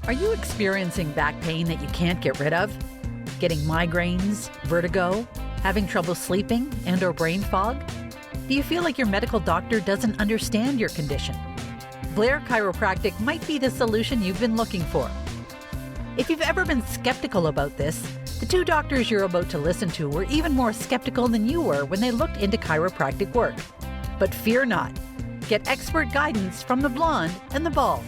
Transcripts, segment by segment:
Are you experiencing back pain that you can't get rid of? Getting migraines, vertigo, having trouble sleeping, and/or brain fog? Do you feel like your medical doctor doesn't understand your condition? Blair Chiropractic might be the solution you've been looking for. If you've ever been skeptical about this, the two doctors you're about to listen to were even more skeptical than you were when they looked into chiropractic work. But fear not. Get expert guidance from the blonde and the bald,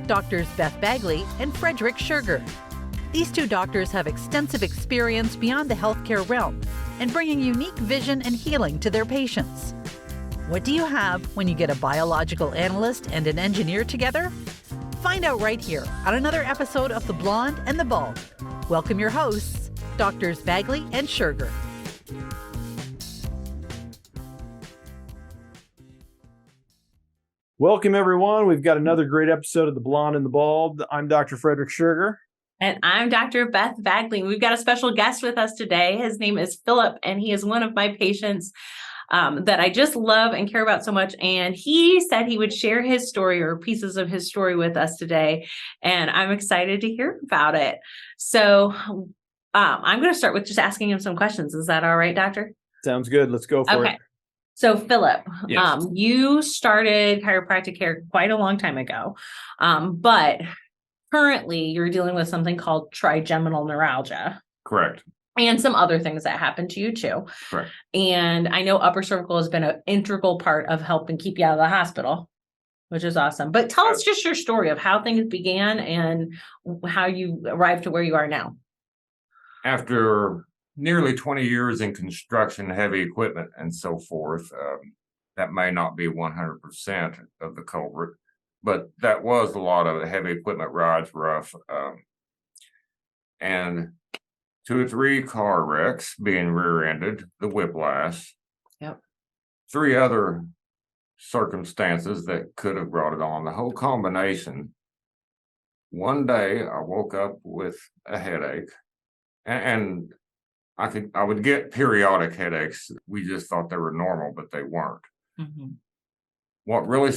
Doctors Beth Bagley and Frederick Schurger. These two doctors have extensive experience beyond the healthcare realm and bringing unique vision and healing to their patients. What do you have when you get a biological analyst and an engineer together? Find out right here on another episode of The Blonde and the Bald. Welcome your hosts, Doctors Bagley and Schurger. Welcome, everyone. We've got another great episode of The Blonde and the Bald. I'm Dr. Frederick Schurger. And I'm Dr. Beth Bagley. We've got a special guest with us today. His name is Phillip, and he is one of my patients that I just love and care about so much. And he said he would share his story or pieces of his story with us today. And I'm excited to hear about it. So I'm going to start with just asking him some questions. Is that all right, doctor? Sounds good. Let's go for it. So Phillip, Yes. You started chiropractic care quite a long time ago, but currently you're dealing with something called trigeminal neuralgia. Correct. And some other things that happened to you too. Correct. And I know upper cervical has been an integral part of helping keep you out of the hospital, which is awesome. But tell us just your story of how things began and how you arrived to where you are now. After nearly 20 years in construction, heavy equipment, and so forth, that may not be 100% of the culprit, but that was a lot of heavy equipment rides rough. And 2 or 3 car wrecks, being rear-ended, the whiplash. Yep. 3 other circumstances that could have brought it on. The whole combination. One day I woke up with a headache, and I would get periodic headaches. We just thought they were normal, but they weren't. Mm-hmm. What really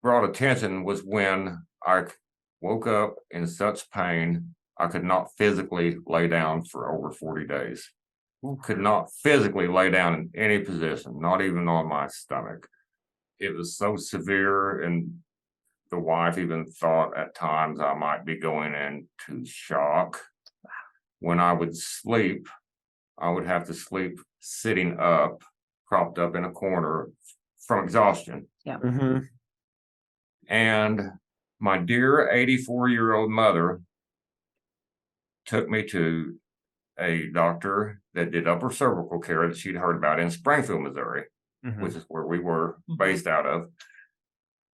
brought attention was when I woke up in such pain, I could not physically lay down for over 40 days. Could not physically lay down in any position, not even on my stomach. It was so severe, and the wife even thought at times I might be going into shock. When I would sleep, I would have to sleep sitting up, propped up in a corner from exhaustion. Yeah. Mm-hmm. And my dear 84-year-old mother took me to a doctor that did upper cervical care that she'd heard about in Springfield, Missouri, Mm-hmm. which is where we were based out of.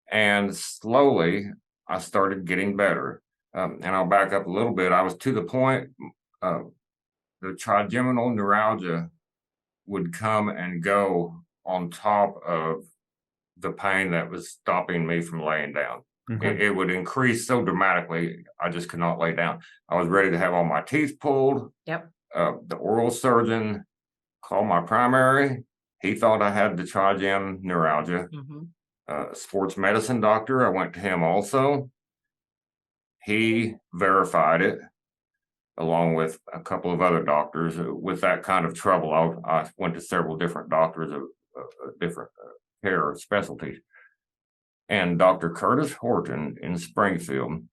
And slowly, I started getting better. And I'll back up a little bit. I was to the point the trigeminal neuralgia would come and go on top of the pain that was stopping me from laying down. Mm-hmm. It would increase so dramatically, I just could not lay down. I was ready to have all my teeth pulled. Yep. The oral surgeon called my primary. He thought I had the trigeminal neuralgia. Mm-hmm. Sports medicine doctor, I went to him also. He verified it, along with a couple of other doctors. With that kind of trouble, I went to several different doctors of different care specialties. And Dr. Curtis Horton in Springfield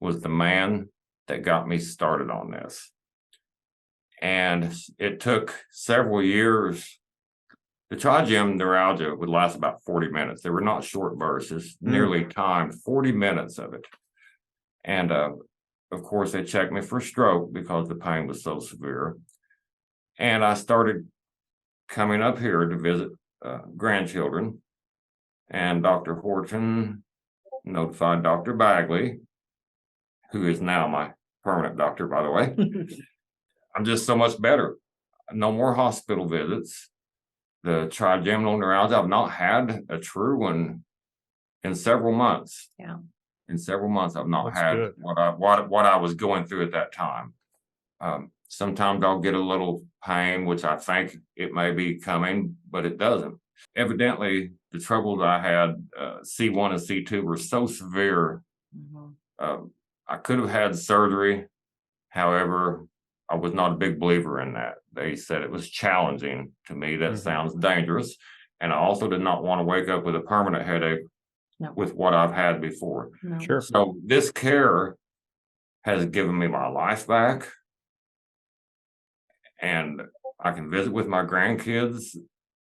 was the man that got me started on this. And it took several years. The trigeminal neuralgia would last about 40 minutes. They were not short bursts, nearly timed 40 minutes of it. And of course, they checked me for stroke because the pain was so severe. And I started coming up here to visit grandchildren. And Dr. Horton notified Dr. Bagley, who is now my permanent doctor, by the way. I'm just so much better. No more hospital visits. The trigeminal neuralgia, I've not had a true one in several months. Yeah. In several months, I've not That's had good. what I was going through at that time. Sometimes I'll get a little pain, which I think it may be coming, but it doesn't. Evidently, the trouble that I had, C1 and C2, were so severe. Mm-hmm. I could have had surgery. However, I was not a big believer in that. They said it was challenging. To me, that sounds dangerous. And I also did not want to wake up with a permanent headache with what I've had before. No. Sure. So this care has given me my life back. And I can visit with my grandkids.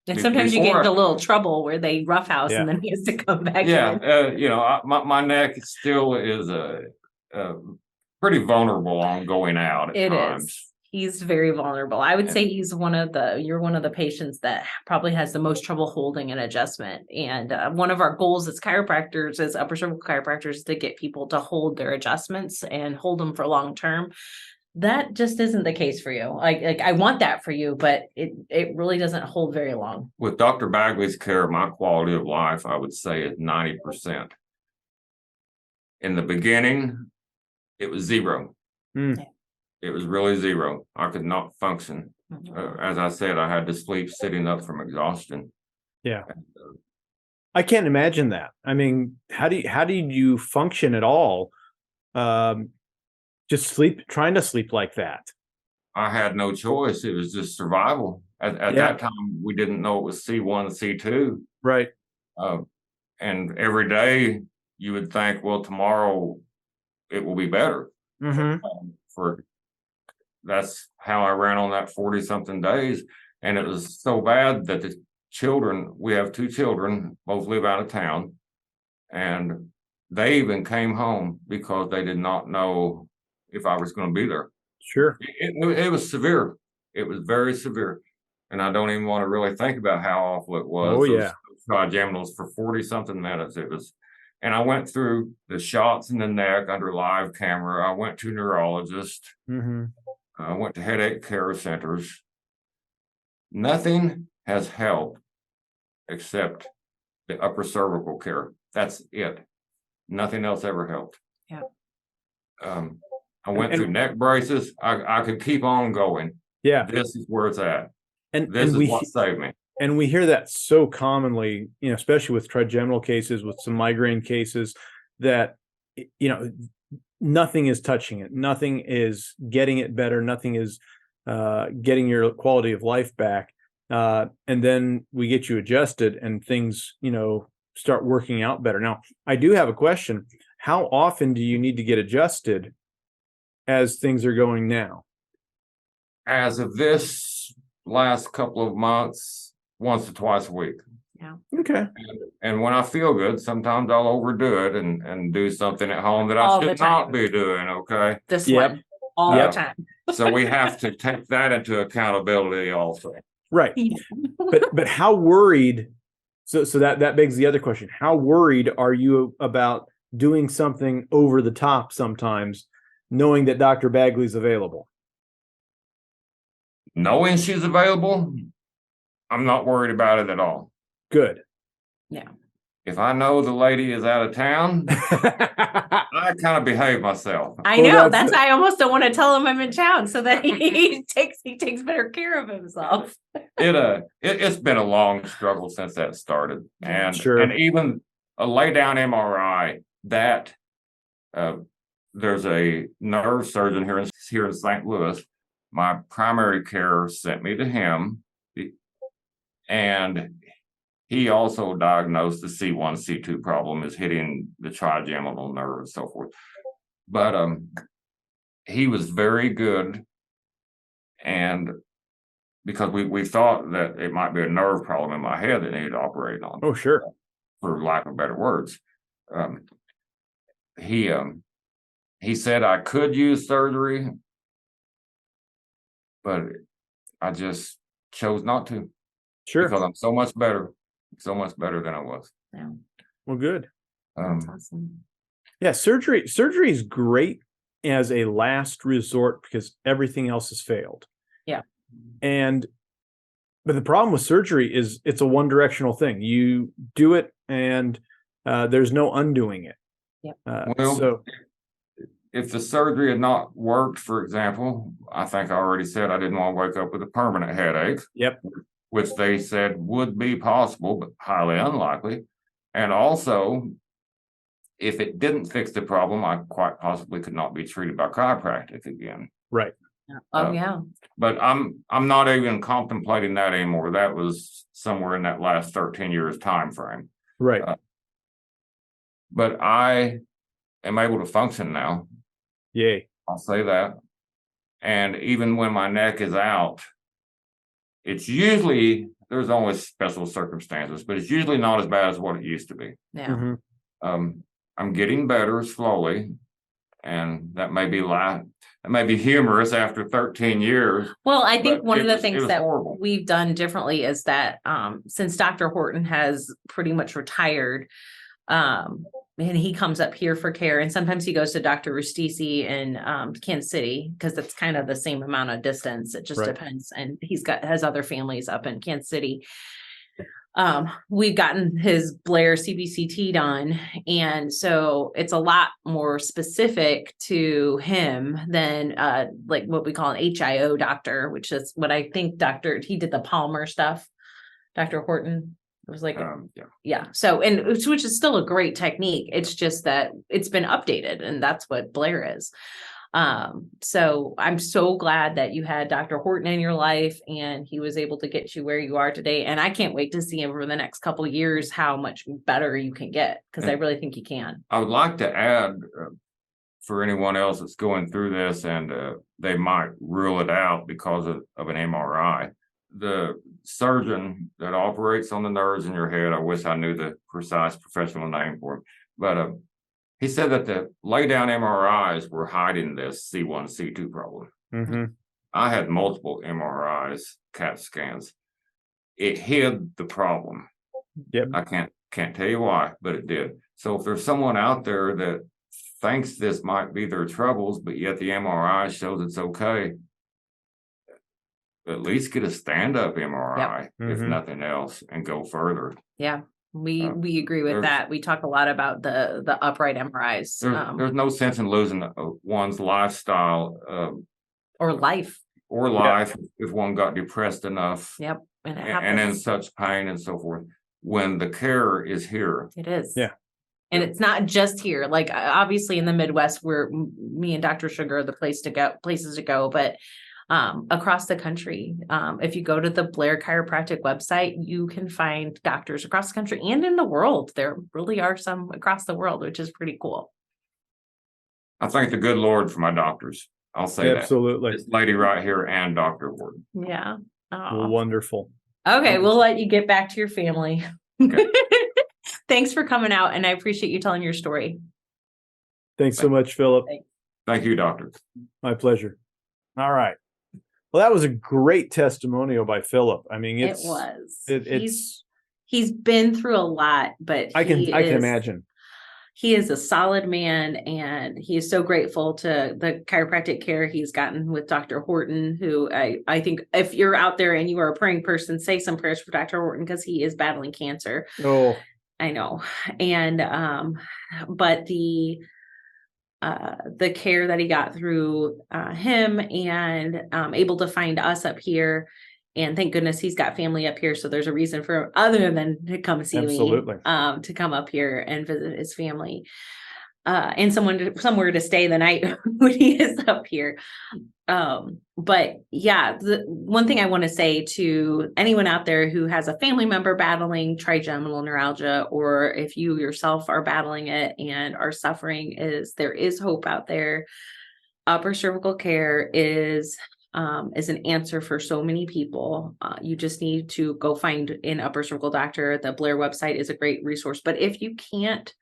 And sometimes you get into a little trouble where they roughhouse Yeah. and then he has to come back Yeah, in. my neck still is pretty vulnerable on going out at times. Is. He's very vulnerable. I would say you're one of the patients that probably has the most trouble holding an adjustment. And one of our goals as chiropractors, as upper cervical chiropractors, is to get people to hold their adjustments and hold them for long term. That just isn't the case for you. Like I want that for you, but it really doesn't hold very long. With Dr. Bagley's care, my quality of life, I would say, is 90%. In the beginning, it was zero. It was really zero. I could not function. As I said, I had to sleep sitting up from exhaustion. Yeah. I can't imagine that. I mean, how do you function at all? Just trying to sleep like that. I had no choice. It was just survival. At that time, we didn't know it was C1, C2. Right. And every day you would think, well, tomorrow it will be better. That's how I ran on that 40-something days. And it was so bad that the children, we have 2 children, both live out of town. And they even came home because they did not know if I was going to be there. Sure. It was severe. It was very severe. And I don't even want to really think about how awful it was. Oh, yeah. Trigeminals for 40-something minutes. It was, and I went through the shots in the neck under live camera. I went to neurologists. I went to headache care centers. Nothing has helped except the upper cervical care. That's it. Nothing else ever helped. Yeah. I went through neck braces. I could keep on going. Yeah. This is where it's at. And this is what saved me. And we hear that so commonly, especially with trigeminal cases, with some migraine cases, that, nothing is touching it. Nothing is getting it better. Nothing is getting your quality of life back. And then we get you adjusted and things, start working out better. Now, I do have a question. How often do you need to get adjusted as things are going now? As of this last couple of months, once or twice a week. Yeah. Okay. And when I feel good, sometimes I'll overdo it and do something at home that I should not be doing. Okay. This one all the time. So we have to take that into accountability also. Right. But how worried? So that begs the other question. How worried are you about doing something over the top sometimes, knowing that Dr. Bagley's available? Knowing she's available, I'm not worried about it at all. Good. Yeah. If I know the lady is out of town, I kind of behave myself. I know. That's why I almost don't want to tell him I'm in town so that he takes better care of himself. It's been a long struggle since that started. And and even a lay down MRI, that there's a nerve surgeon here in St. Louis. My primary care sent me to him, and he also diagnosed the C1, C2 problem is hitting the trigeminal nerve and so forth. But he was very good, and because we thought that it might be a nerve problem in my head that needed to operate on. Oh, sure. For lack of better words. He said I could use surgery, but I just chose not to. Sure. Because I'm so much better than I was. Yeah. Well, good. That's awesome. Yeah, surgery is great as a last resort because everything else has failed. Yeah. But the problem with surgery is it's a one-directional thing. You do it and there's no undoing it. Yeah. So if the surgery had not worked, for example, I think I already said I didn't want to wake up with a permanent headache. Yep. Which they said would be possible, but highly unlikely. And also, if it didn't fix the problem, I quite possibly could not be treated by chiropractic again. Right. Oh, yeah. But I'm not even contemplating that anymore. That was somewhere in that last 13 years time frame. Right. But I am able to function now. Yay. I'll say that. And even when my neck is out, it's usually, there's always special circumstances, but it's usually not as bad as what it used to be. Yeah. I'm getting better slowly, and that may be humorous after 13 years. Well, I think But one of the it things was that horrible. we've done differently is that since Dr. Horton has pretty much retired, and he comes up here for care, and sometimes he goes to Dr. Rustisi in Kansas City, because it's kind of the same amount of distance. It just Right. depends. And has other families up in Kansas City. We've gotten his Blair CBCT done, and so it's a lot more specific to him than like what we call an HIO doctor, which is what I think he did the Palmer stuff. Dr. Horton. It was like yeah. So, and which is still a great technique. It's just that it's been updated, and that's what Blair is. So I'm so glad that you had Dr. Horton in your life, and he was able to get you where you are today. And I can't wait to see over the next couple of years how much better you can get, because I really think you can. I would like to add, for anyone else that's going through this and they might rule it out because of an MRI. The surgeon that operates on the nerves in your head, I wish I knew the precise professional name for it, but he said that the lay down MRIs were hiding this C1, C2 problem. Mm-hmm. I had multiple MRIs, CAT scans. It hid the problem. Yep. I can't tell you why, but it did. So if there's someone out there that thinks this might be their troubles, but yet the MRI shows it's okay, at least get a stand-up MRI, if Mhm. nothing else, and go further. Yeah, we agree with there's- that. We talk a lot about the upright MRIs There's no sense in losing one's lifestyle or life. or life if one got depressed enough Yep, and it and in happens. such pain and so forth, when the care is here. It is. Yeah. And it's not just here. Like obviously in the Midwest, where me and Dr. Schurger are the places to go, but across the country, if you go to the Blair Chiropractic website, you can find doctors across the country and in the world. There really are some across the world, which is pretty cool. I thank the good Lord for my doctors. I'll say Absolutely. that. This lady right here and Dr. Ward. Yeah. Aw. Wonderful. Okay, we'll let you get back to your family. Okay. Thanks for coming out, and I appreciate you telling your story. Thanks so much, Philip. Thank you, doctors. My pleasure. All right. Well, that was a great testimonial by Philip. I mean, It was. it's He's been through a lot, but I can imagine. He is a solid man, and he is so grateful to the chiropractic care he's gotten with Dr. Horton, who I think if you're out there and you are a praying person, say some prayers for Dr. Horton, because he is battling cancer. Oh, I know. And but the care that he got through him and able to find us up here. And thank goodness he's got family up here. So there's a reason for other than to come see Absolutely. me, to come up here and visit his family. And somewhere to stay the night when he is up here. But yeah, the one thing I want to say to anyone out there who has a family member battling trigeminal neuralgia, or if you yourself are battling it and are suffering, is there is hope out there. Upper cervical care is an answer for so many people. You just need to go find an upper cervical doctor. The Blair website is a great resource, but if you can't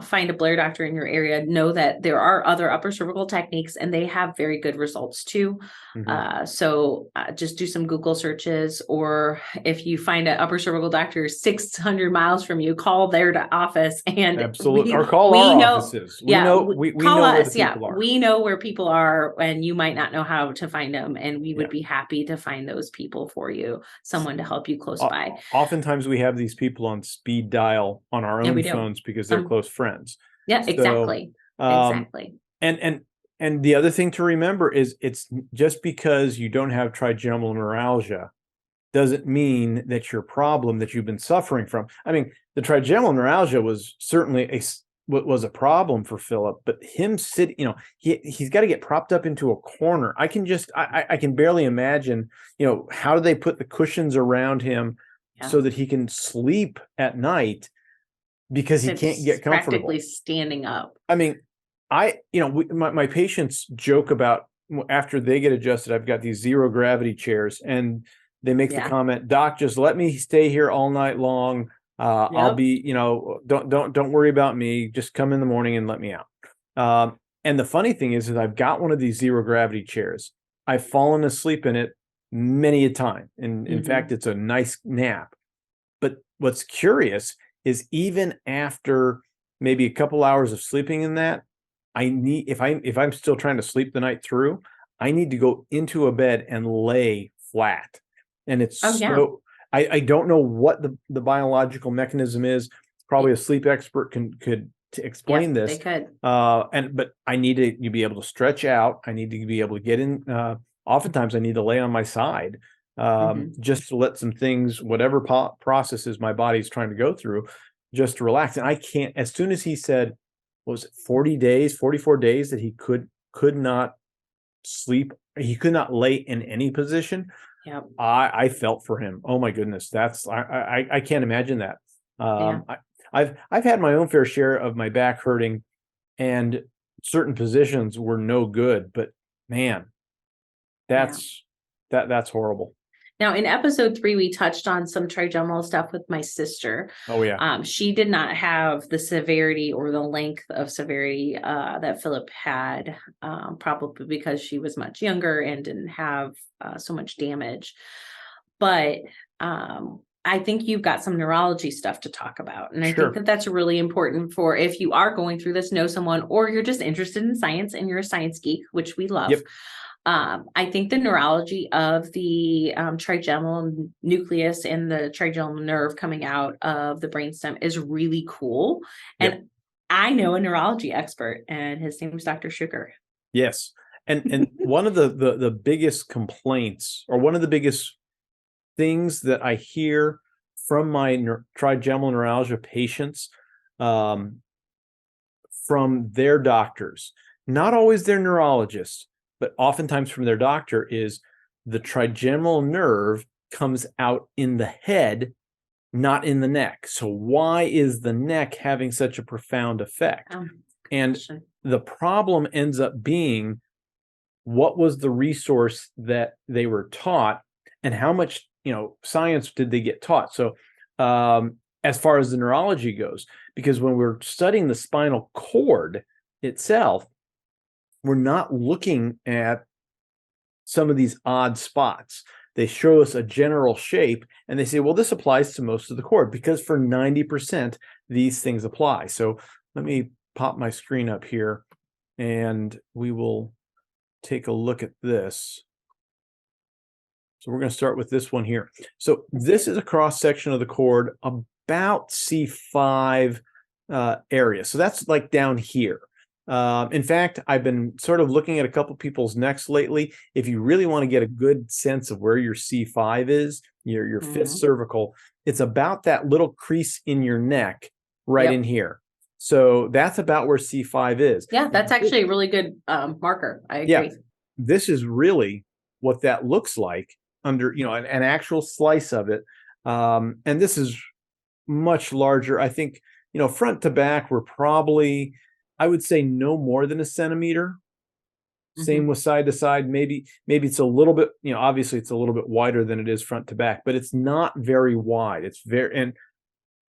find a Blair doctor in your area, know that there are other upper cervical techniques, and they have very good results too. mhm. So just do some Google searches, or if you find an upper cervical doctor 600 miles from you, call their office and Absolutely. Or call our offices. We know we call know where us. the people are. We know where people are, and you might not know how to find them, and we would Yeah. be happy to find those people for you, someone to help you close by. Oftentimes we have these people on speed dial on our Yeah, own we do. phones because they're close friends. Yeah, So, exactly. Exactly. And the other thing to remember is it's just because you don't have trigeminal neuralgia doesn't mean that your problem that you've been suffering from. I mean, the trigeminal neuralgia was certainly what was a problem for Phillip, but him sitting, he's got to get propped up into a corner. I can barely imagine, how do they put the cushions around him so that he can sleep at night because he can't get comfortable. Practically standing up. I mean, my patients joke about after they get adjusted, I've got these zero gravity chairs, and they make the comment, "Doc, just let me stay here all night long. I'll be, don't worry about me. Just come in the morning and let me out." And the funny thing is I've got one of these zero gravity chairs. I've fallen asleep in it many a time. And in fact, it's a nice nap. But what's curious is even after maybe a couple hours of sleeping in that, if I'm still trying to sleep the night through, I need to go into a bed and lay flat. And it's I don't know what the biological mechanism is. Probably a sleep expert could explain this. They could. But I need to be able to stretch out. I need to be able to get in. Oftentimes I need to lay on my side just to let some things, whatever processes my body's trying to go through, just to relax. And I can't, as soon as he said, what was it, 44 days that he could not sleep, he could not lay in any position. Yeah, I felt for him. Oh my goodness, that's I can't imagine that. I've had my own fair share of my back hurting, and certain positions were no good. But man, that's horrible. Now, in episode 3, we touched on some trigeminal stuff with my sister. Oh yeah. She did not have the severity or the length of severity that Phillip had, probably because she was much younger and didn't have so much damage. But I think you've got some neurology stuff to talk about. And I think that that's really important for if you are going through this, know someone, or you're just interested in science and you're a science geek, which we love. Yep. I think the neurology of the trigeminal nucleus and the trigeminal nerve coming out of the brainstem is really cool. And I know a neurology expert, and his name is Dr. Schurger. Yes. And one of the biggest complaints, or one of the biggest things that I hear from my trigeminal neuralgia patients, from their doctors, not always their neurologists, but oftentimes from their doctor, is the trigeminal nerve comes out in the head, not in the neck. So why is the neck having such a profound effect? And the problem ends up being, what was the resource that they were taught, and how much science did they get taught? So as far as the neurology goes, because when we're studying the spinal cord itself, we're not looking at some of these odd spots. They show us a general shape and they say, well, this applies to most of the cord, because for 90%, these things apply. So let me pop my screen up here and we will take a look at this. So we're going to start with this one here. So this is a cross section of the cord about C5 area. So that's like down here. In fact, I've been sort of looking at a couple people's necks lately. If you really want to get a good sense of where your C5 is, your fifth cervical, it's about that little crease in your neck right in here. So that's about where C5 is. Yeah, that's actually a really good marker. I agree. Yeah, this is really what that looks like under, an actual slice of it. And this is much larger. I think, front to back, we're probably, I would say, no more than a centimeter. Same with side to side. Maybe it's a little bit, obviously it's a little bit wider than it is front to back, but it's not very wide. It's very, and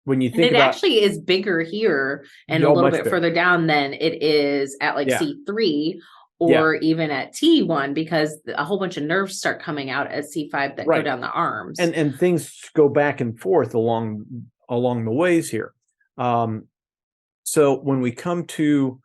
when you think it actually is bigger here and a little bit further down than it is at like C3 or even at T1, because a whole bunch of nerves start coming out at C5 that go down the arms. And things go back and forth along the ways here. So when we come to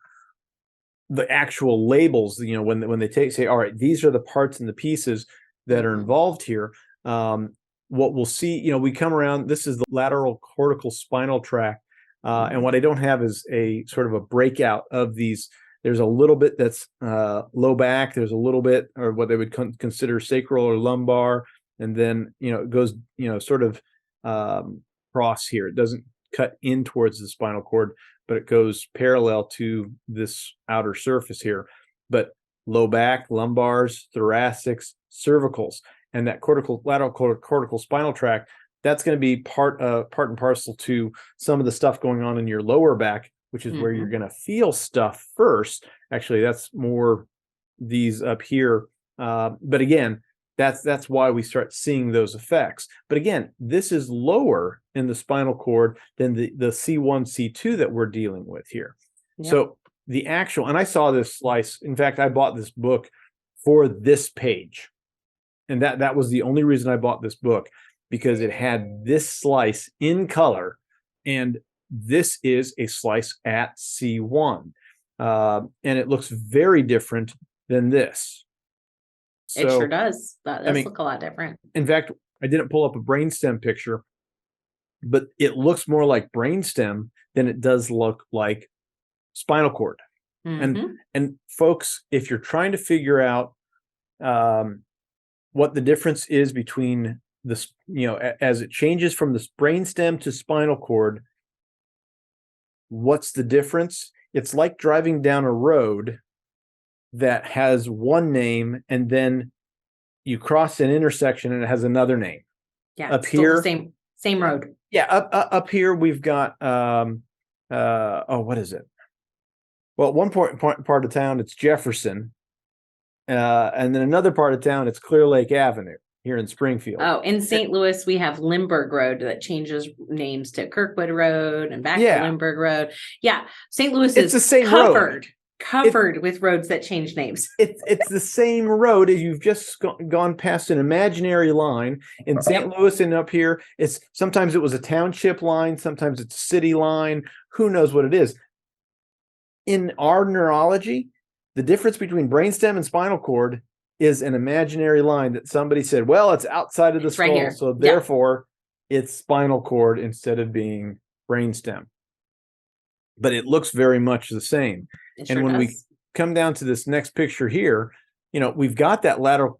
the actual labels, when they say, all right, these are the parts and the pieces that are involved here, what we'll see, we come around, this is the lateral cortical spinal tract. And what I don't have is a sort of a breakout of these. There's a little bit that's low back. There's a little bit, or what they would consider sacral or lumbar. And then, it goes, sort of cross here. It doesn't cut in towards the spinal cord. but it goes parallel to this outer surface here. But low back, lumbars, thoracics, cervicals, and that lateral cortical spinal tract, that's going to be part and parcel to some of the stuff going on in your lower back, which is where you're going to feel stuff first. Actually, that's more these up here. But again, that's why we start seeing those effects. But again, this is lower in the spinal cord than the C1, C2 that we're dealing with here. Yep. So the actual, and I saw this slice. In fact, I bought this book for this page. And that was the only reason I bought this book, because it had this slice in color, and this is a slice at C1. And it looks very different than this. So, it sure does. That does look a lot different. In fact, I didn't pull up a brainstem picture, but it looks more like brainstem than it does look like spinal cord. And folks, if you're trying to figure out what the difference is between this, as it changes from this brainstem to spinal cord, what's the difference? It's like driving down a road that has one name, and then you cross an intersection and it has another name. Yeah, up here, the same road. Yeah, up here we've got what is it? Well, one part of town it's Jefferson, and then another part of town it's Clear Lake Avenue here in Springfield. Oh, in St. Louis we have Lindbergh Road that changes names to Kirkwood Road and back to Lindbergh Road. Yeah, St. Louis is the same covered with roads that change names. It's the same road, as you've just gone past an imaginary line in St. Louis, and up here it's sometimes it was a township line, sometimes it's a city line, who knows what it is. In our neurology, the difference between brainstem and spinal cord is an imaginary line that somebody said, well, it's outside of the skull, right, so therefore it's spinal cord instead of being brainstem. But it looks very much the same. And when we come down to this next picture here, we've got that lateral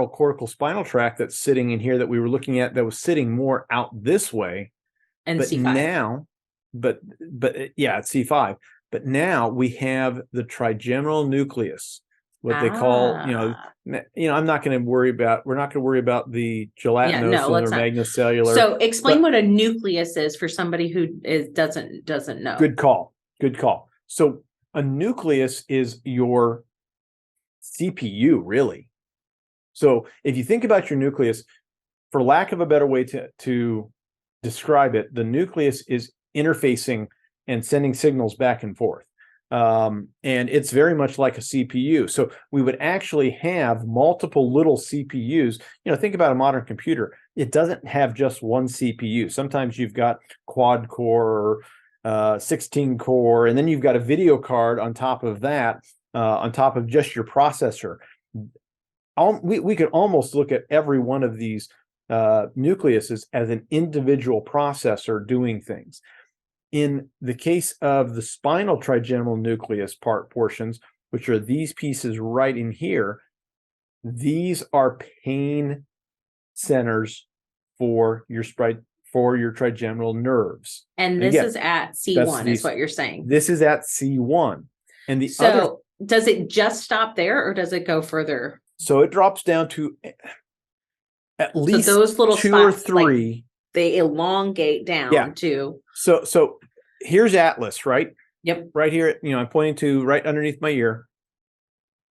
cortical spinal tract that's sitting in here that we were looking at, that was sitting more out this way. And but C5. Now, but it's C5. But now we have the trigeminal nucleus, what they call, I'm not going to worry about, we're not going to worry about the gelatinous or magnocellular. So explain what a nucleus is for somebody who doesn't know. Good call. So a nucleus is your CPU, really. So if you think about your nucleus, for lack of a better way to describe it, the nucleus is interfacing and sending signals back and forth. And it's very much like a CPU. So we would actually have multiple little CPUs. Think about a modern computer. It doesn't have just one CPU. Sometimes you've got quad core or 16 core, and then you've got a video card on top of that, on top of just your processor. We could almost look at every one of these nucleuses as an individual processor doing things. In the case of the spinal trigeminal nucleus portions, which are these pieces right in here, these are pain centers for your trigeminal nerves. And this is at C1, is what you're saying. This is at C1. And does it just stop there, or does it go further? So it drops down to at least those little 2 spots, or 3. They elongate down to. So here's Atlas, right? Yep. Right here, I'm pointing to right underneath my ear.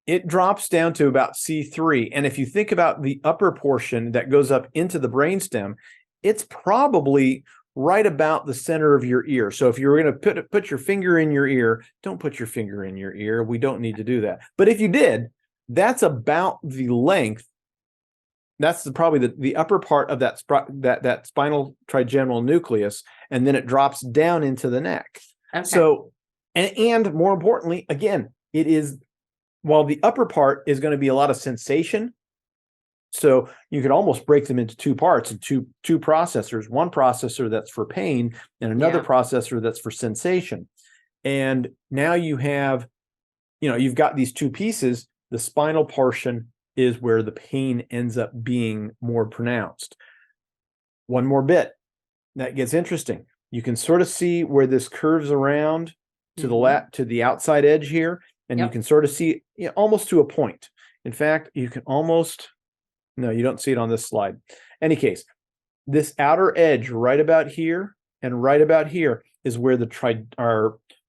It drops down to about C3. And if you think about the upper portion that goes up into the brainstem, it's probably right about the center of your ear. So if you were going to put your finger in your ear, don't put your finger in your ear. We don't need to do that. But if you did, that's about the length. That's probably the upper part of that spinal trigeminal nucleus, and then it drops down into the neck. Okay. So, and more importantly, again, it is, while the upper part is going to be a lot of sensation, so you could almost break them into 2 parts and two processors, one processor that's for pain and another processor that's for sensation. And now you have, you've got these 2 pieces. The spinal portion is where the pain ends up being more pronounced. One more bit that gets interesting. You can sort of see where this curves around to the outside edge here, and you can sort of see almost to a point. In fact, you can almost, no, you don't see it on this slide. Any case, this outer edge right about here and right about here is where the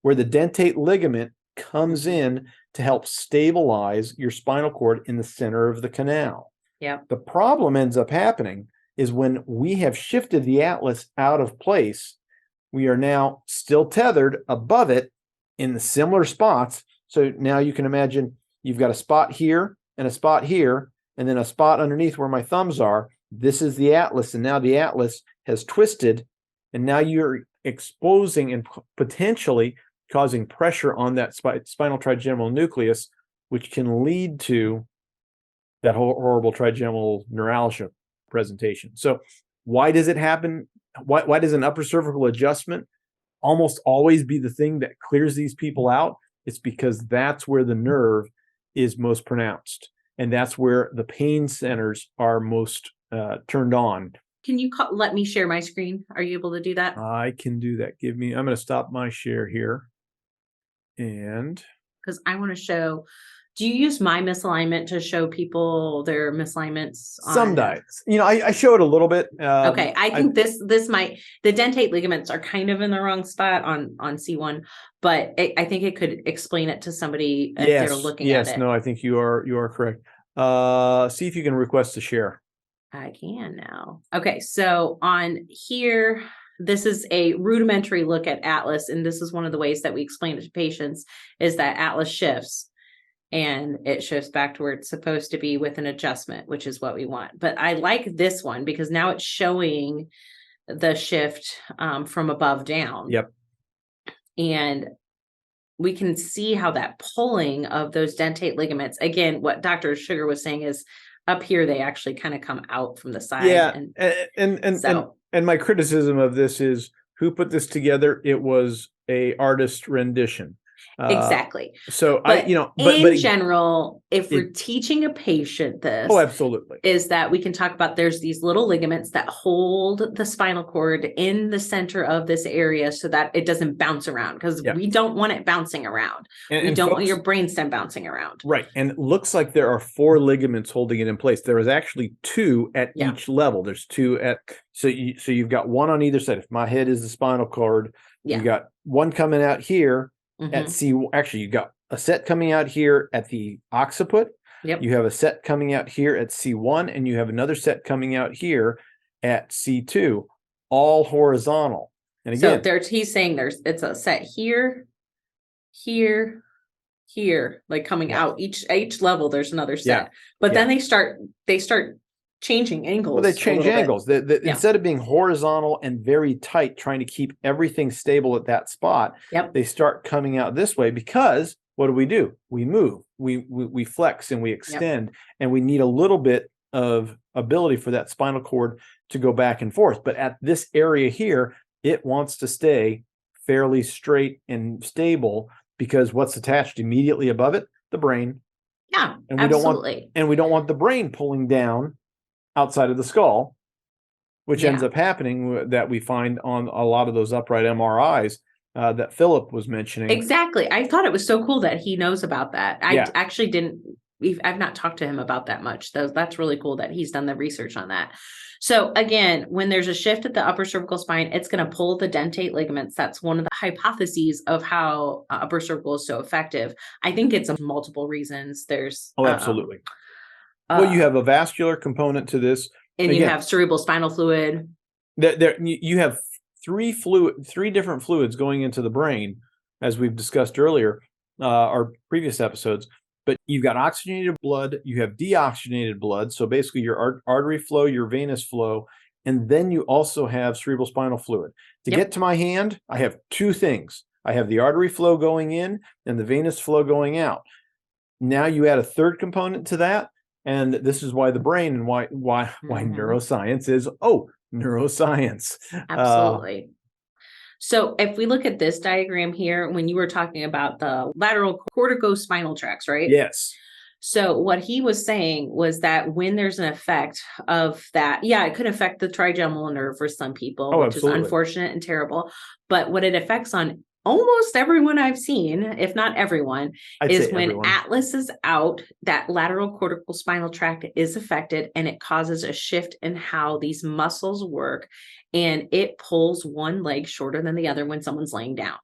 dentate ligament comes in to help stabilize your spinal cord in the center of the canal. Yeah. The problem ends up happening is when we have shifted the atlas out of place, we are now still tethered above it in the similar spots. So now you can imagine you've got a spot here and a spot here, and then a spot underneath where my thumbs are. This is the atlas, and now the atlas has twisted, and now you're exposing and potentially causing pressure on that spinal trigeminal nucleus, which can lead to that horrible trigeminal neuralgia presentation. So why does it happen? Why does an upper cervical adjustment almost always be the thing that clears these people out? It's because that's where the nerve is most pronounced, and that's where the pain centers are most turned on. Can you let me share my screen? Are you able to do that? I can do that. I'm going to stop my share here. And because I want to show, do you use my misalignment to show people their misalignments? Some diets, I show it a little bit. Okay. I think this might, the dentate ligaments are kind of in the wrong spot on C1, but I think it could explain it to somebody if they're looking at it. Yes, no, I think you are correct. See if you can request to share. I can now. Okay. So on here, this is a rudimentary look at atlas. And this is one of the ways that we explain it to patients is that atlas shifts and it shifts back to where it's supposed to be with an adjustment, which is what we want. But I like this one because now it's showing the shift from above down. Yep. And we can see how that pulling of those dentate ligaments, again, what Dr. Schurger was saying is up here, they actually kind of come out from the side. Yeah. And my criticism of this is who put this together? It was a artist rendition. Exactly. So but in general, if we're teaching a patient this, absolutely, is that we can talk about there's these little ligaments that hold the spinal cord in the center of this area so that it doesn't bounce around because we don't want it bouncing around. We don't want your brainstem bouncing around. Right. And it looks like there are 4 ligaments holding it in place. There is actually 2 at each level. There's 2 at, so you've got 1 on either side. If my head is the spinal cord, you got 1 coming out here. At C, actually, you got a set coming out here at the occiput. Yep. You have a set coming out here at C1, and you have another set coming out here at C2, all horizontal. And again, so he's saying it's a set here, here, here, like coming out each level. There's another set, but then they start changing angles. Well, they change angles. Instead of being horizontal and very tight, trying to keep everything stable at that spot, they start coming out this way because what do? We move, we flex and we extend, and we need a little bit of ability for that spinal cord to go back and forth. But at this area here, it wants to stay fairly straight and stable because what's attached immediately above it? The brain. Yeah, and we don't want the brain pulling down outside of the skull, which ends up happening that we find on a lot of those upright MRIs that Phillip was mentioning. Exactly. I thought it was so cool that he knows about that. I actually I've not talked to him about that much. That's really cool that he's done the research on that. So again, when there's a shift at the upper cervical spine, it's going to pull the dentate ligaments. That's one of the hypotheses of how upper cervical is so effective. I think it's multiple reasons. There's absolutely. Well, you have a vascular component to this, and again, you have cerebral spinal fluid. You have 3 different fluids going into the brain, as we've discussed earlier, our previous episodes. But you've got oxygenated blood, you have deoxygenated blood, so basically your artery flow, your venous flow, and then you also have cerebral spinal fluid. To get to my hand, I have 2 things. I have the artery flow going in and the venous flow going out. Now you add a 3rd component to that. And this is why the brain and why neuroscience is neuroscience. Absolutely. So if we look at this diagram here, when you were talking about the lateral corticospinal tracts, right? Yes. So what he was saying was that when there's an effect of that, it could affect the trigeminal nerve for some people, which is unfortunate and terrible. But what it affects on almost everyone I've seen, if not everyone, I'd is say when everyone. atlas is out, that lateral cortical spinal tract is affected, and it causes a shift in how these muscles work. And it pulls one leg shorter than the other when someone's laying down.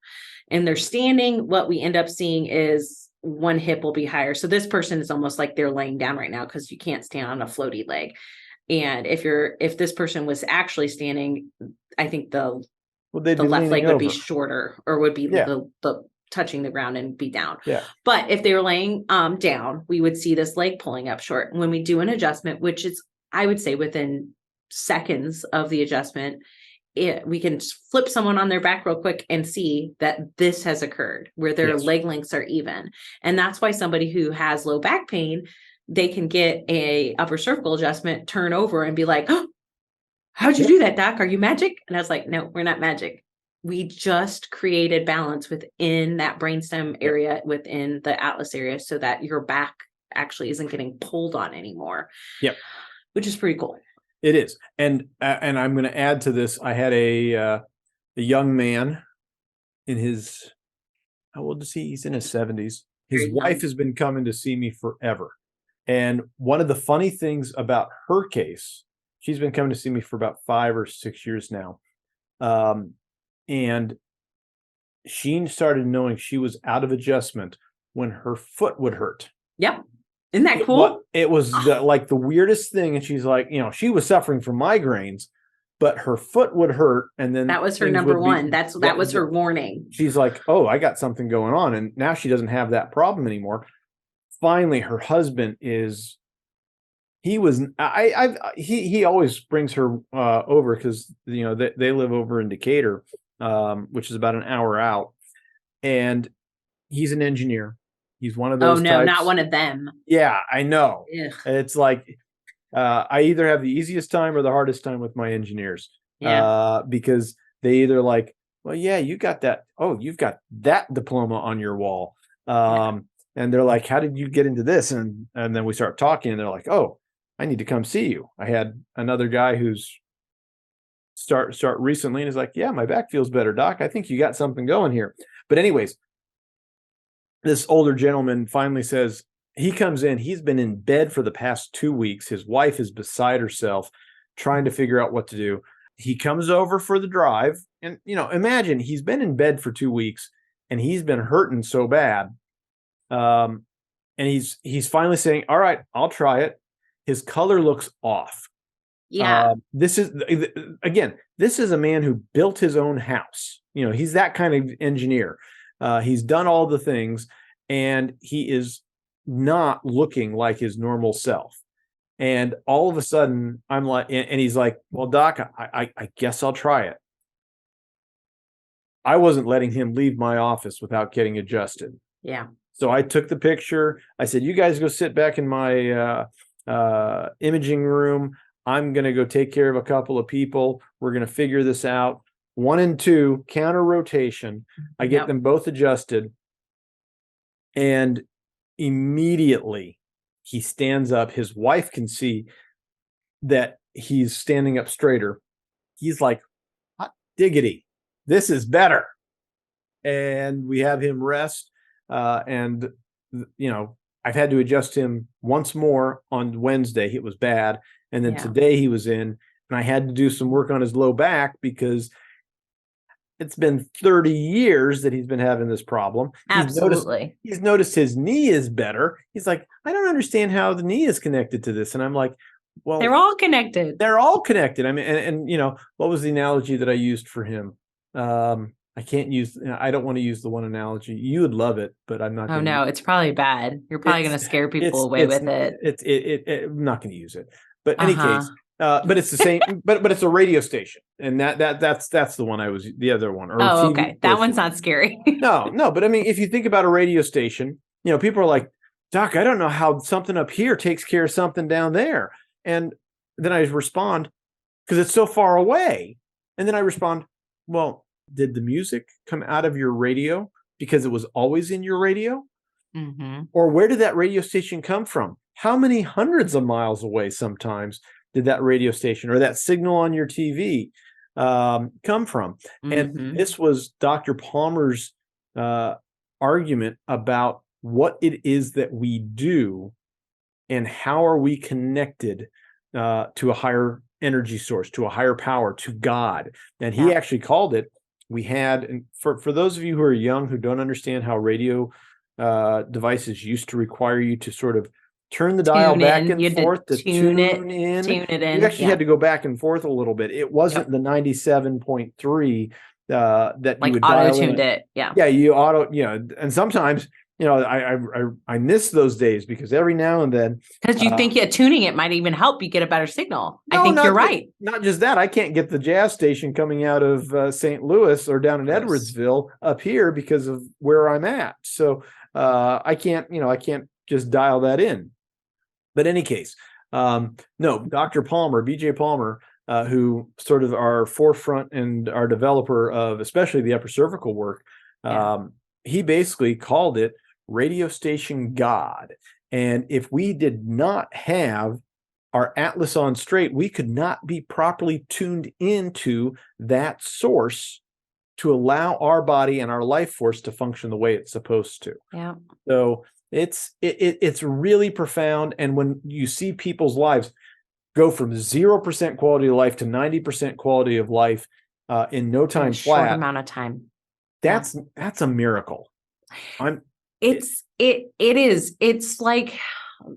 And they're standing. What we end up seeing is one hip will be higher. So this person is almost like they're laying down right now because you can't stand on a floaty leg. And if this person was actually standing, I think the left leg would be shorter, or would be the touching the ground and be down. Yeah. But if they were laying down, we would see this leg pulling up short. When we do an adjustment, which is, I would say, within seconds of the adjustment, we can flip someone on their back real quick and see that this has occurred, where their leg lengths are even. And that's why somebody who has low back pain, they can get a upper cervical adjustment, turn over and be like, oh, how'd you do that, doc? Are you magic? And I was like, no, we're not magic. We just created balance within that brainstem area, within the atlas area, so that your back actually isn't getting pulled on anymore. Yep. Which is pretty cool. It is. And I'm going to add to this. I had a young man in his, how old is he? He's in his 70s. His wife has been coming to see me forever. And one of the funny things about her case, she's been coming to see me for about 5 or 6 years now. And she started knowing she was out of adjustment when her foot would hurt. Yep. Isn't that cool? It was like the weirdest thing. And she's like, she was suffering from migraines, but her foot would hurt. And then that was her number one. That was her warning. She's like, oh, I got something going on. And now she doesn't have that problem anymore. Finally, her husband he always brings her over because, they live over in Decatur, which is about an hour out. And he's an engineer. He's one of those. Oh, no, types. Not one of them. Yeah, I know. Ugh. It's like I either have the easiest time or the hardest time with my engineers. Yeah. Because they either like, well, yeah, you got that. Oh, you've got that diploma on your wall. And they're like, how did you get into this? And then we start talking and they're like, oh, I need to come see you. I had another guy who's start recently and is like, yeah, my back feels better, doc. I think you got something going here. But anyways, this older gentleman finally says, he comes in, he's been in bed for the past 2 weeks. His wife is beside herself trying to figure out what to do. He comes over for the drive and, imagine he's been in bed for 2 weeks and he's been hurting so bad. And he's finally saying, all right, I'll try it. His color looks off. Yeah. This is a man who built his own house. He's that kind of engineer. He's done all the things and he is not looking like his normal self. And all of a sudden I'm like, and he's like, well, doc, I guess I'll try it. I wasn't letting him leave my office without getting adjusted. Yeah. So I took the picture. I said, you guys go sit back in my imaging room. I'm going to go take care of a couple of people. We're going to figure this out. 1 and 2 counter rotation. I get them both adjusted. And immediately he stands up. His wife can see that he's standing up straighter. He's like, hot diggity, this is better. And we have him rest. And I've had to adjust him once more on Wednesday. It was bad. And then today he was in, and I had to do some work on his low back because it's been 30 years that he's been having this problem. Absolutely. He's noticed his knee is better. He's like, I don't understand how the knee is connected to this. And I'm like, well, they're all connected. They're all connected. I mean, and what was the analogy that I used for him? I don't want to use the one analogy. You would love it, but I'm not. Oh no, it's probably bad. You're probably going to scare people away with it. I'm not going to use it. But in any case, but it's the same. but it's a radio station, and that's the one the other one. Or oh, okay, that one's not scary. No. But I mean, if you think about a radio station, people are like, doc, I don't know how something up here takes care of something down there, and then I respond because it's so far away, and then I respond, well, did the music come out of your radio because it was always in your radio? Mm-hmm. Or where did that radio station come from? How many hundreds of miles away sometimes did that radio station or that signal on your TV? come from. And this was Dr. Palmer's argument about what it is that we do and how are we connected to a higher energy source, to a higher power, to God. And he actually called it, we had, and for those of you who are young, who don't understand how radio devices used to require you to sort of turn the dial back and forth to tune in. You actually had to go back and forth a little bit. It wasn't the 97.3 that like you would auto-tuned it. Yeah, you and sometimes, I miss those days because every now and then. Because you think tuning it might even help you get a better signal. I think you're right. Not just that, I can't get the jazz station coming out of St. Louis or down in Edwardsville up here because of where I'm at. So I can't just dial that in. But in any case, no, Dr. Palmer, BJ Palmer, who sort of our forefront and our developer of especially the upper cervical work, he basically called it radio station God. And if we did not have our Atlas on straight, we could not be properly tuned into that source to allow our body and our life force to function the way it's supposed to. Yeah. So it's really profound. And when you see people's lives go from 0% quality of life to 90% quality of life in no time flat, short amount of time, that's a miracle. It is. It's like,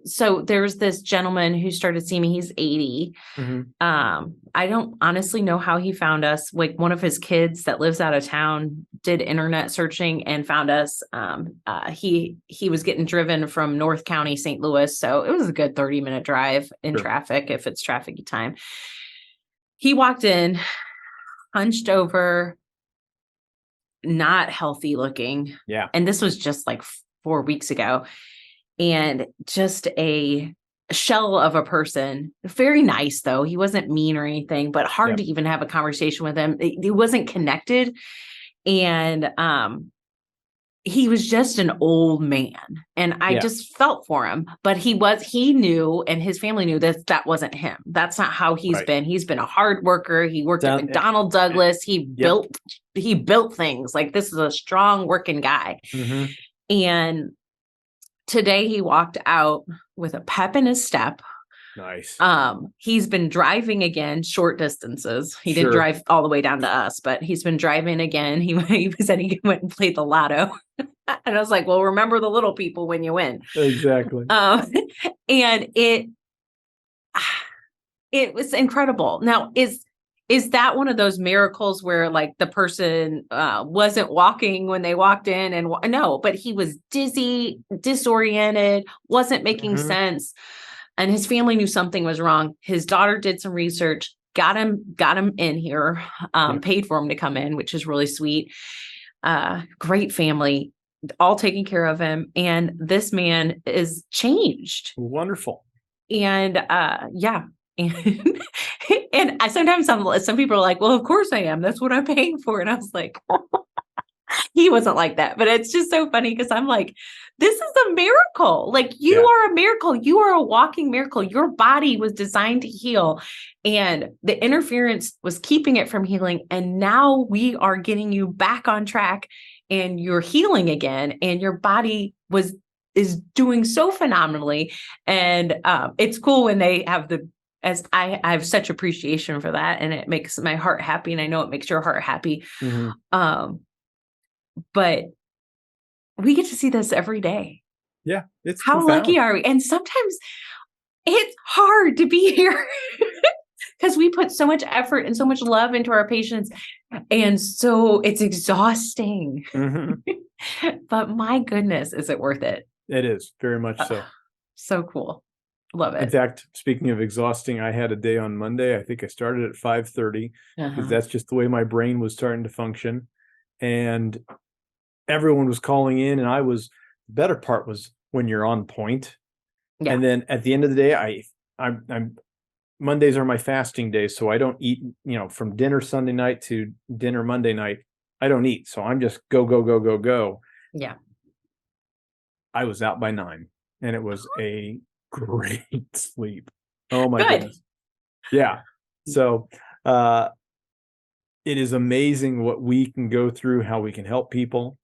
so there's this gentleman who started seeing me. He's 80. I don't honestly know how he found us. Like one of his kids that lives out of town did internet searching and found us. He was getting driven from North County, St. Louis. So it was a good 30-minute drive in traffic, if it's trafficy time. He walked in, hunched over, not healthy looking. Yeah. And this was just like 4 weeks ago. And just a shell of a person. Very nice, though. He wasn't mean or anything, but hard to even have a conversation with him. He wasn't connected. And he was just an old man. And I just felt for him. But he knew, and his family knew that wasn't him. That's not how he's been. He's been a hard worker. He worked at McDonnell Douglas. He built things. Like, this is a strong working guy. And today he walked out with a pep in his step. Nice. He's been driving again, short distances. He didn't drive all the way down to us, but he's been driving again. He said he went and played the lotto. And I was like, well, remember the little people when you win. Exactly. And it was incredible. Now, is that one of those miracles where like the person wasn't walking when they walked in? And no, but he was dizzy, disoriented, wasn't making sense. And his family knew something was wrong. His daughter did some research, got him in here, paid for him to come in, which is really sweet. Great family, all taking care of him. And this man is changed. Wonderful. And and sometimes some people are like, well, of course I am. That's what I'm paying for. And I was like, he wasn't like that. But it's just so funny because I'm like, this is a miracle. Like, you are a miracle. You are a walking miracle. Your body was designed to heal. And the interference was keeping it from healing. And now we are getting you back on track and you're healing again. And your body is doing so phenomenally. And it's cool when they have as I have such appreciation for that, and it makes my heart happy. And I know it makes your heart happy. But we get to see this every day. Yeah. It's how profound. Lucky are we? And sometimes it's hard to be here because we put so much effort and so much love into our patients. And so it's exhausting, but my goodness, is it worth it? It is very much so. So cool. Love it. In fact, speaking of exhausting, I had a day on Monday. I think I started at 5:30 because that's just the way my brain was starting to function. And everyone was calling in, and the better part was when you're on point. Yeah. And then at the end of the day, I'm Mondays are my fasting days. So I don't eat, from dinner Sunday night to dinner Monday night, I don't eat. So I'm just go. Yeah. I was out by 9 and it was a great sleep. Oh my goodness. Yeah. So, it is amazing what we can go through, how we can help people.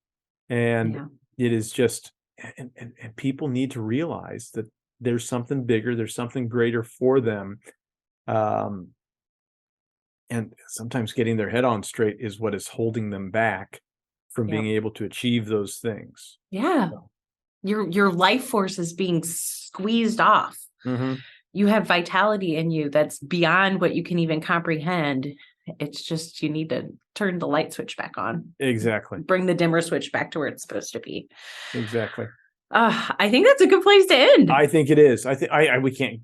And Yeah. it is just, and people need to realize that there's something bigger, there's something greater for them. And sometimes getting their head on straight is what is holding them back from Yep. being able to achieve those things. Yeah. Your life force is being squeezed off. Mm-hmm. You have vitality in you that's beyond what you can even comprehend. It's just, you need to turn the light switch back on. Exactly. Bring the dimmer switch back to where it's supposed to be. Exactly. I think that's a good place to end. I think it is. I think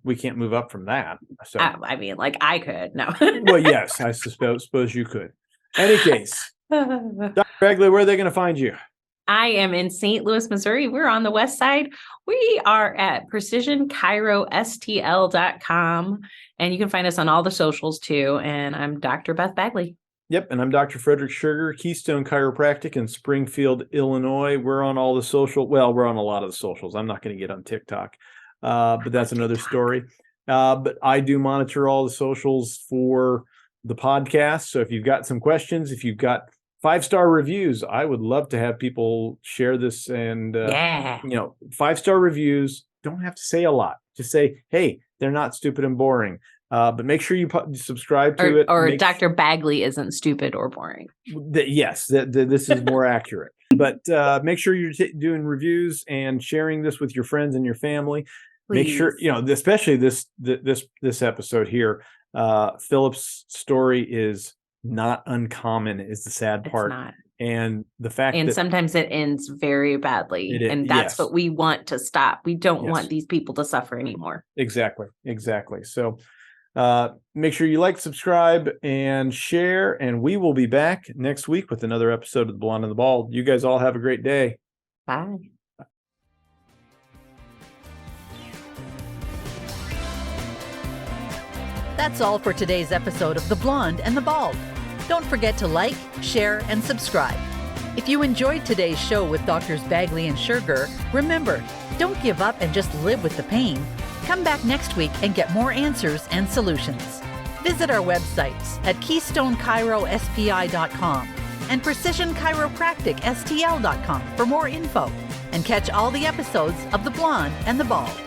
we can't move up from that. So I mean, like I could. No. well, yes, I suppose you could. Any case, Dr. Bagley, where are they going to find you? I am in St. Louis, Missouri. We're on the west side. We are at precisionchirostl.com, and you can find us on all the socials too. And I'm Dr. Beth Bagley. Yep, and I'm Dr. Frederick Schurger, Keystone Chiropractic in Springfield, Illinois. We're on all the social. Well, we're on a lot of the socials. I'm not going to get on TikTok, but that's another story. But I do monitor all the socials for the podcast. So if you've got some questions, if you've got 5-star reviews, I would love to have people share this. And 5-star reviews don't have to say a lot. Just say, hey, they're not stupid and boring. But make sure you subscribe to it. Or Dr. Bagley isn't stupid or boring. Yes, this is more accurate. But make sure you're doing reviews and sharing this with your friends and your family. Please. Make sure, especially this episode here. Phillip's story is not uncommon, is the sad part. It's not. And the fact that sometimes it ends very badly. And that's what we want to stop. We don't want these people to suffer anymore. Exactly. So make sure you like, subscribe, and share, and we will be back next week with another episode of The Blonde and the Bald. You guys all have a great day. Bye. That's all for today's episode of The Blonde and the Bald. Don't forget to like, share, and subscribe. If you enjoyed today's show with Drs. Bagley and Schurger, remember, don't give up and just live with the pain. Come back next week and get more answers and solutions. Visit our websites at KeystoneChiroSPI.com and PrecisionChiropracticSTL.com for more info, and catch all the episodes of The Blonde and the Bald.